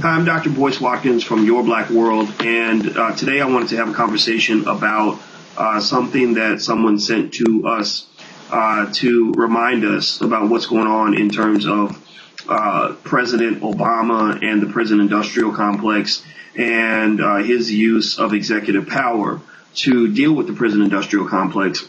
Hi, I'm Dr. Boyce Watkins from Your Black World, and today I wanted to have a conversation about something that someone sent to us to remind us about what's going on in terms of President Obama and the prison industrial complex and his use of executive power to deal with the prison industrial complex.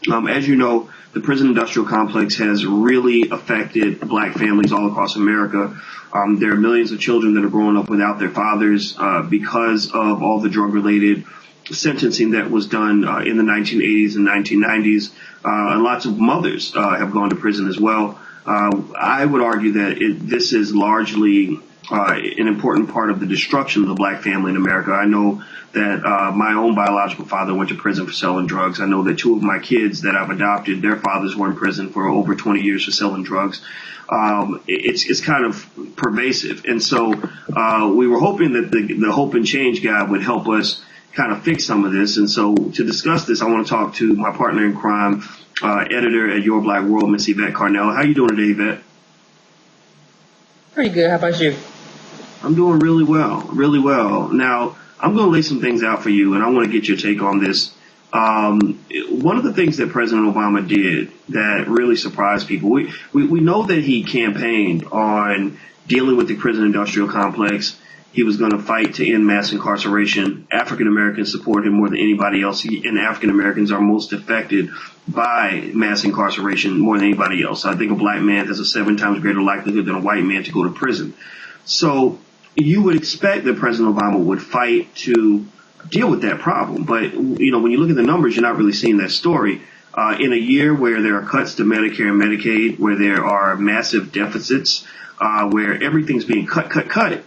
As you know, the prison industrial complex has really affected black families all across America. There are millions of children that are growing up without their fathers because of all the drug-related sentencing that was done in the 1980s and 1990s. And lots of mothers have gone to prison as well. I would argue that this is largely an important part of the destruction of the black family in America. I know that my own biological father went to prison for selling drugs. I know that two of my kids that I've adopted, their fathers were in prison for over 20 years for selling drugs. It's kind of pervasive. And so we were hoping that the Hope and Change guy would help us kind of fix some of this. And so to discuss this, I want to talk to my partner in crime, editor at Your Black World, Miss Yvette Carnell. How you doing today, Yvette? Pretty good. How about you? I'm doing really well, really well. Now, I'm going to lay some things out for you, and I want to get your take on this. One of the things that President Obama did that really surprised people, we know that he campaigned on dealing with the prison industrial complex. He was going to fight to end mass incarceration. African Americans support him more than anybody else, and African Americans are most affected by mass incarceration more than anybody else. I think a black man has a 7 times greater likelihood than a white man to go to prison. So you would expect that President Obama would fight to deal with that problem. But, you know, when you look at the numbers, you're not really seeing that story. In a year where there are cuts to Medicare and Medicaid, where there are massive deficits, where everything's being cut,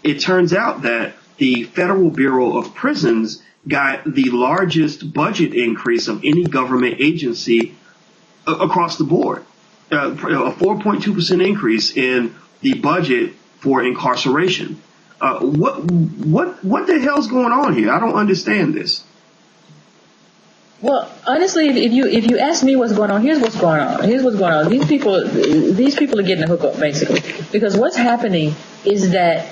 it turns out that the Federal Bureau of Prisons got the largest budget increase of any government agency across the board, a 4.2% increase in the budget for incarceration. What the hell's going on here? I don't understand this. Well, honestly, if you ask me what's going on, here's what's going on. These people are getting a hookup, basically, because what's happening is that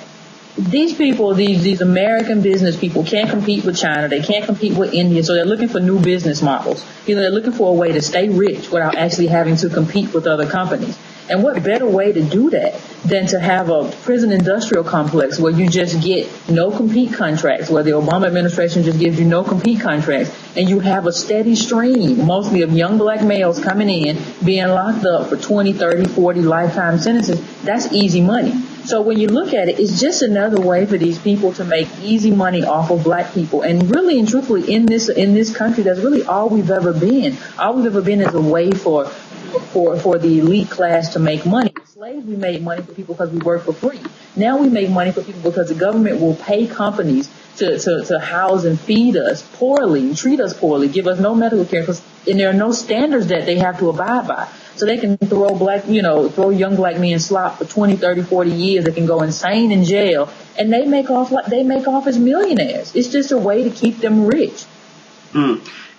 these people, these American business people, can't compete with China. They can't compete with India. So they're looking for new business models. You know, they're looking for a way to stay rich without actually having to compete with other companies. And what better way to do that than to have a prison industrial complex where you just get no compete contracts, where the Obama administration just gives you no compete contracts, and you have a steady stream, mostly of young black males coming in, being locked up for 20, 30, 40 lifetime sentences. That's easy money. So when you look at it, it's just another way for these people to make easy money off of black people. And really and truthfully, in this country, that's really all we've ever been. All we've ever been is a way for the elite class to make money. Slaves, we made money for people because we work for free. Now we make money for people because the government will pay companies to house and feed us poorly, treat us poorly, give us no medical care, and there are no standards that they have to abide by. So they can throw young black men slop for 20, 30, 40 years. They can go insane in jail, and they make off as millionaires. It's just a way to keep them rich.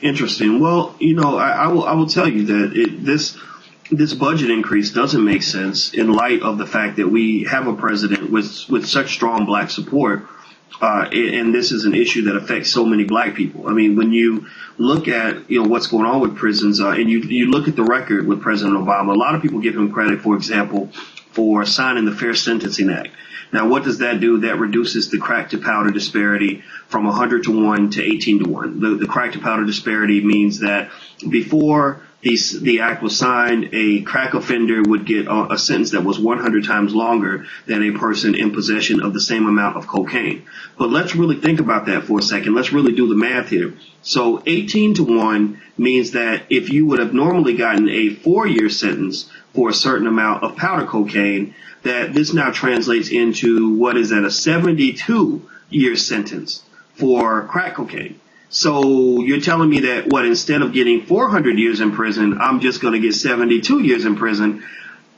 Interesting. Well, you know, I will tell you that this budget increase doesn't make sense in light of the fact that we have a president with such strong black support. And this is an issue that affects so many black people. I mean, when you look at, you know, what's going on with prisons, and you look at the record with President Obama, a lot of people give him credit, for example, for signing the Fair Sentencing Act. Now, what does that do? That reduces the crack to powder disparity from 100 to 1 to 18 to 1. The crack to powder disparity means that before the act was signed, a crack offender would get a sentence that was 100 times longer than a person in possession of the same amount of cocaine. But let's really think about that for a second. Let's really do the math here. So 18 to 1 means that if you would have normally gotten a 4-year sentence for a certain amount of powder cocaine, that this now translates into what is that, a 72-year sentence for crack cocaine. So you're telling me that, instead of getting 400 years in prison, I'm just going to get 72 years in prison.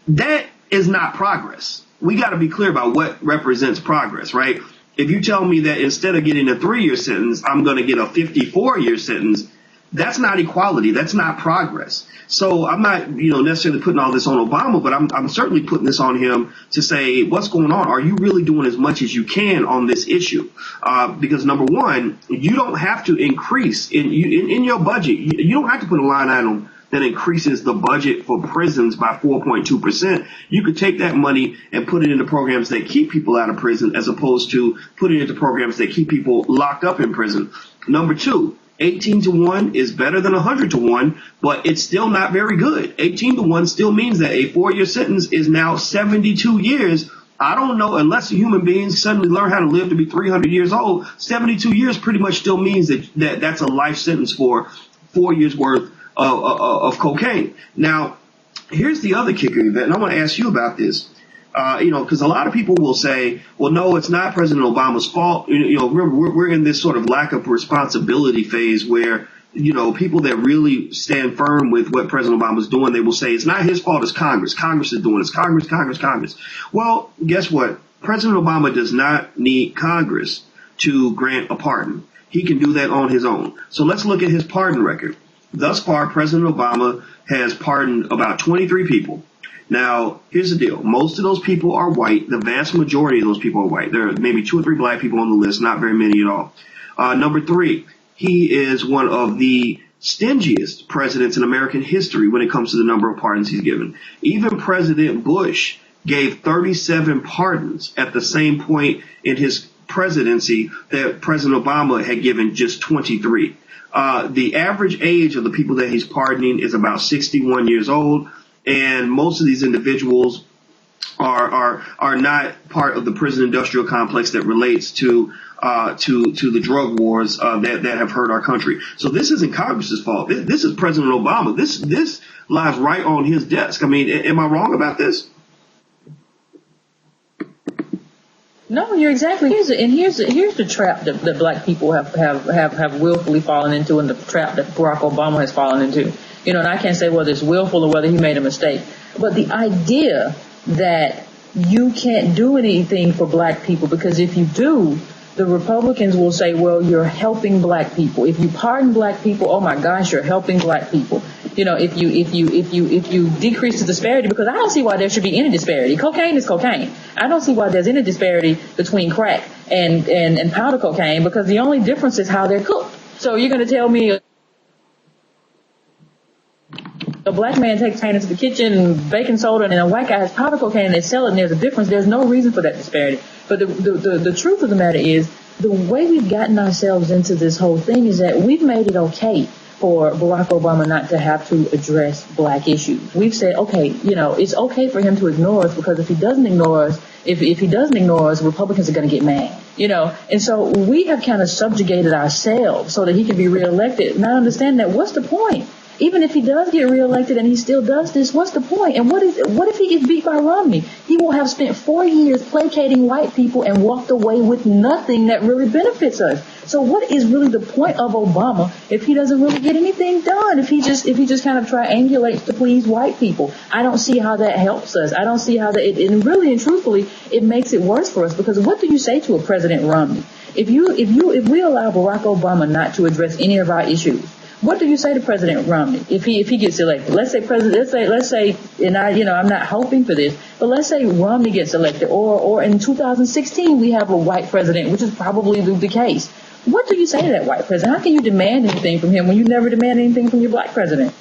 That is not progress. We got to be clear about what represents progress, right? If you tell me that instead of getting a 3-year sentence, I'm going to get a 54-year sentence, That's not equality. That's not progress. So I'm not, necessarily putting all this on Obama, but I'm certainly putting this on him to say, what's going on? Are you really doing as much as you can on this issue? Because number one, you don't have to increase in your budget. You don't have to put a line item that increases the budget for prisons by 4.2%. You could take that money and put it into programs that keep people out of prison as opposed to putting it into programs that keep people locked up in prison. Number two, 18-1 is better than 100-1, but it's still not very good. 18-1 still means that a 4-year sentence is now 72 years. I don't know, unless human beings suddenly learn how to live to be 300 years old, 72 years pretty much still means that's a life sentence for 4 years worth of cocaine. Now, here's the other kicker, Yvette, and I want to ask you about this. Because a lot of people will say, well, no, it's not President Obama's fault. Remember, we're in this sort of lack of responsibility phase where, people that really stand firm with what President Obama's doing, they will say it's not his fault, it's Congress. Congress is doing it. It's Congress. Well, guess what? President Obama does not need Congress to grant a pardon. He can do that on his own. So let's look at his pardon record. Thus far, President Obama has pardoned about 23 people. Now, here's the deal. Most of those people are white. The vast majority of those people are white. There are maybe 2 or 3 black people on the list, not very many at all. Number 3, he is one of the stingiest presidents in American history when it comes to the number of pardons he's given. Even President Bush gave 37 pardons at the same point in his presidency that President Obama had given just 23. The average age of the people that he's pardoning is about 61 years old. And most of these individuals are not part of the prison industrial complex that relates to the drug wars that have hurt our country. So this isn't Congress's fault. This is President Obama. This lies right on his desk. I mean, am I wrong about this? No, you're exactly. Here's the trap that black people have willfully fallen into, and the trap that Barack Obama has fallen into. And I can't say whether it's willful or whether he made a mistake. But the idea that you can't do anything for black people because if you do, the Republicans will say, well, you're helping black people. If you pardon black people, oh my gosh, you're helping black people. If you decrease the disparity, because I don't see why there should be any disparity. Cocaine is cocaine. I don't see why there's any disparity between crack and powder cocaine, because the only difference is how they're cooked. So you're going to tell me a black man takes cocaine into the kitchen, baking soda, and a white guy has powder cocaine and they sell it, and there's a difference. There's no reason for that disparity. But the truth of the matter is, the way we've gotten ourselves into this whole thing is that we've made it okay for Barack Obama not to have to address black issues. We've said, okay, it's okay for him to ignore us, because if he doesn't ignore us, if he doesn't ignore us, Republicans are going to get mad, And so we have kind of subjugated ourselves so that he can be reelected. And I understand that. What's the point? Even if he does get reelected and he still does this, what's the point? And what if he gets beat by Romney? He will have spent 4 years placating white people and walked away with nothing that really benefits us. So what is really the point of Obama if he doesn't really get anything done? If he just kind of triangulates to please white people? I don't see how that helps us. I don't see how that and really and truthfully it makes it worse for us, because what do you say to a President Romney? If we allow Barack Obama not to address any of our issues, what do you say to President Romney if he gets elected? Let's say, and I'm not hoping for this, but let's say Romney gets elected, or in 2016 we have a white president, which is probably the case. What do you say to that white president? How can you demand anything from him when you never demand anything from your black president?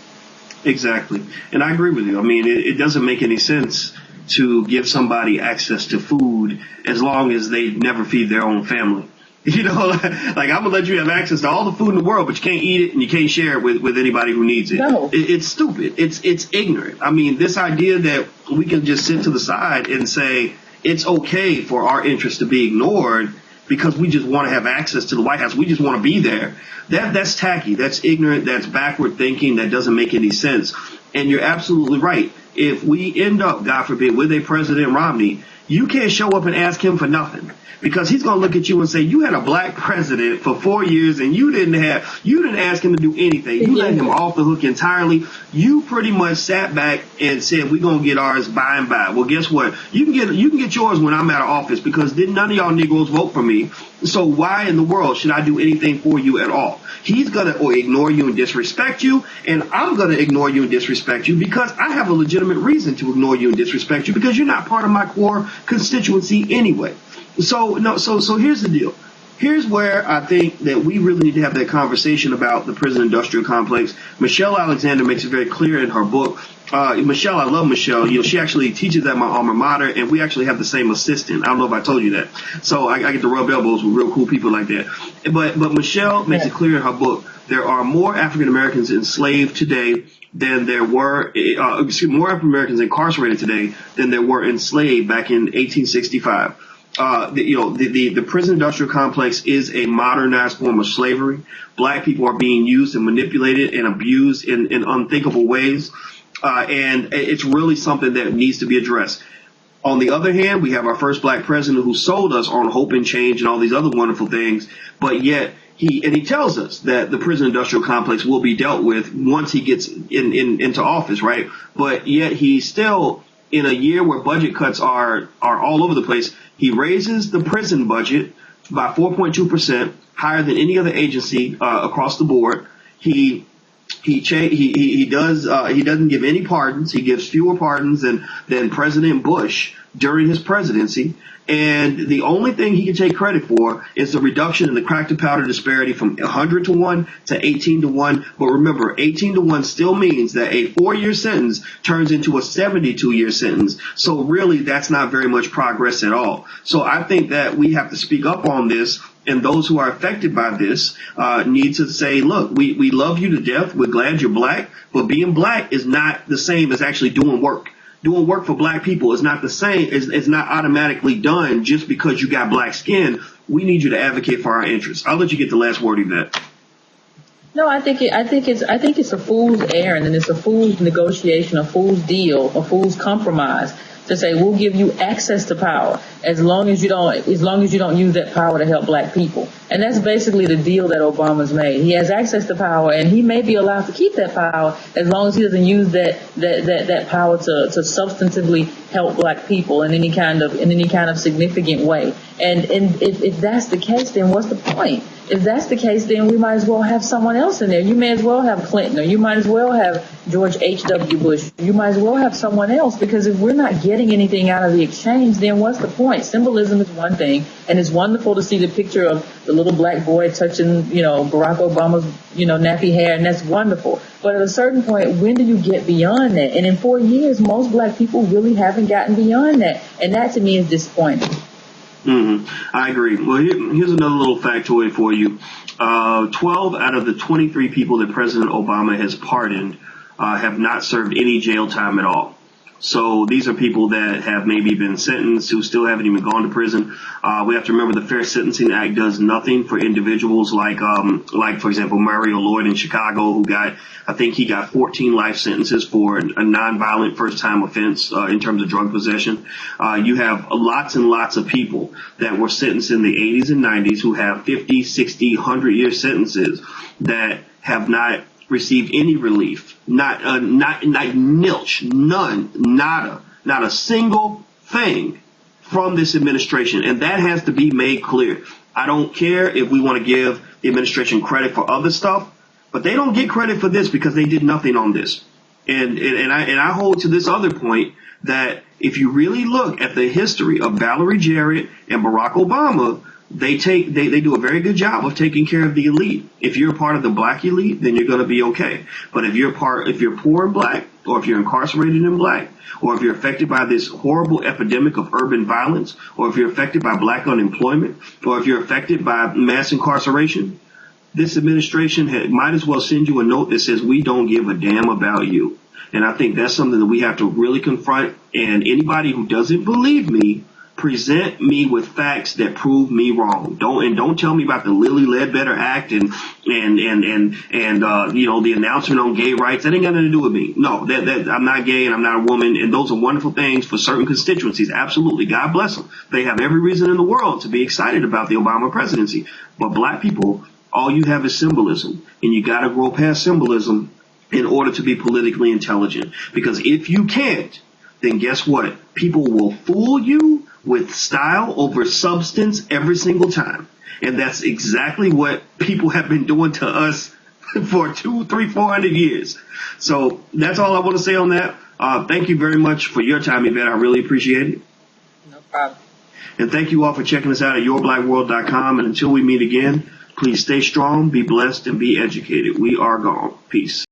Exactly, and I agree with you. I mean, it doesn't make any sense to give somebody access to food as long as they never feed their own family. Like I'm going to let you have access to all the food in the world, but you can't eat it and you can't share it with anybody who needs it. No. It's stupid. It's ignorant. I mean, this idea that we can just sit to the side and say it's okay for our interests to be ignored because we just want to have access to the White House. We just want to be there. That's tacky. That's ignorant. That's backward thinking. That doesn't make any sense. And you're absolutely right. If we end up, God forbid, with a President Romney, you can't show up and ask him for nothing. Because he's going to look at you and say, you had a black president for 4 years and you didn't ask him to do anything. You let him off the hook entirely. You pretty much sat back and said, we're going to get ours by and by. Well, guess what? You can get yours when I'm out of office, because none of y'all Negroes vote for me. So why in the world should I do anything for you at all? He's going to ignore you and disrespect you, and I'm going to ignore you and disrespect you because I have a legitimate reason to ignore you and disrespect you because you're not part of my core constituency anyway. So here's the deal. Here's where I think that we really need to have that conversation about the prison industrial complex. Michelle Alexander makes it very clear in her book. Michelle, I love Michelle. She actually teaches at my alma mater, and we actually have the same assistant. I don't know if I told you that. So I get to rub elbows with real cool people like that. But Michelle makes it clear in her book there are more African Americans enslaved today than there were, more African Americans incarcerated today than there were enslaved back in 1865. The prison industrial complex is a modernized form of slavery. Black people are being used and manipulated and abused in unthinkable ways. And it's really something that needs to be addressed. On the other hand, we have our first black president who sold us on hope and change and all these other wonderful things. But yet he tells us that the prison industrial complex will be dealt with once he gets into office, right? But yet he's still in a year where budget cuts are all over the place. He raises the prison budget by 4.2%, higher than any other agency across the board. He doesn't give any pardons. He gives fewer pardons than President Bush during his presidency. And the only thing he can take credit for is the reduction in the crack to powder disparity from 100 to 1 to 18 to 1. But remember, 18 to 1 still means that a 4-year sentence turns into a 72-year sentence. So really, that's not very much progress at all. So I think that we have to speak up on this. And those who are affected by this need to say, look, we love you to death. We're glad you're black. But being black is not the same as actually doing work. Doing work for black people is not the same. It's not automatically done just because you got black skin. We need you to advocate for our interests. I'll let you get the last word, Yvette. No, I think it's a fool's errand, and it's a fool's negotiation, a fool's deal, a fool's compromise to say we'll give you access to power as long as you don't use that power to help black people. And that's basically the deal that Obama's made. He has access to power, and he may be allowed to keep that power as long as he doesn't use that power to substantively help black people in any kind of significant way. And if that's the case, then what's the point? If that's the case, then we might as well have someone else in there. You may as well have Clinton, or you might as well have George H.W. Bush. You might as well have someone else, because if we're not getting anything out of the exchange, then what's the point? Symbolism is one thing, and it's wonderful to see the picture of the little black boy touching, Barack Obama's, nappy hair, and that's wonderful. But at a certain point, when do you get beyond that? And in 4 years, most black people really haven't gotten beyond that. And that to me is disappointing. I agree. Well, here's another little factoid for you. 12 out of the 23 people that President Obama has pardoned have not served any jail time at all. So these are people that have maybe been sentenced who still haven't even gone to prison. We have to remember the Fair Sentencing Act does nothing for individuals like for example, Mario Lloyd in Chicago, who he got 14 life sentences for a nonviolent first time offense in terms of drug possession. You have lots and lots of people that were sentenced in the 80s and 90s who have 50, 60, 100-year sentences that have not received any relief, not nilch, none, nada, not a single thing from this administration. And that has to be made clear. I don't care if we want to give the administration credit for other stuff, but they don't get credit for this because they did nothing on this. And I hold to this other point that if you really look at the history of Valerie Jarrett and Barack Obama, they do a very good job of taking care of the elite. If you're a part of the black elite, then you're going to be okay. But if you're poor and black, or if you're incarcerated and black, or if you're affected by this horrible epidemic of urban violence, or if you're affected by black unemployment, or if you're affected by mass incarceration, this administration might as well send you a note that says, we don't give a damn about you. And I think that's something that we have to really confront. And anybody who doesn't believe me, present me with facts that prove me wrong. Don't tell me about the Lilly Ledbetter Act and the announcement on gay rights. That ain't got nothing to do with me. No, that I'm not gay and I'm not a woman, and those are wonderful things for certain constituencies. Absolutely, God bless them. They have every reason in the world to be excited about the Obama presidency. But black people, all you have is symbolism, and you got to grow past symbolism in order to be politically intelligent. Because if you can't, then guess what? People will fool you with style over substance every single time. And that's exactly what people have been doing to us for 200, 300, 400 years. So that's all I want to say on that. Thank you very much for your time, Yvette. I really appreciate it. No problem. And thank you all for checking us out at yourblackworld.com. And until we meet again, please stay strong, be blessed, and be educated. We are gone. Peace.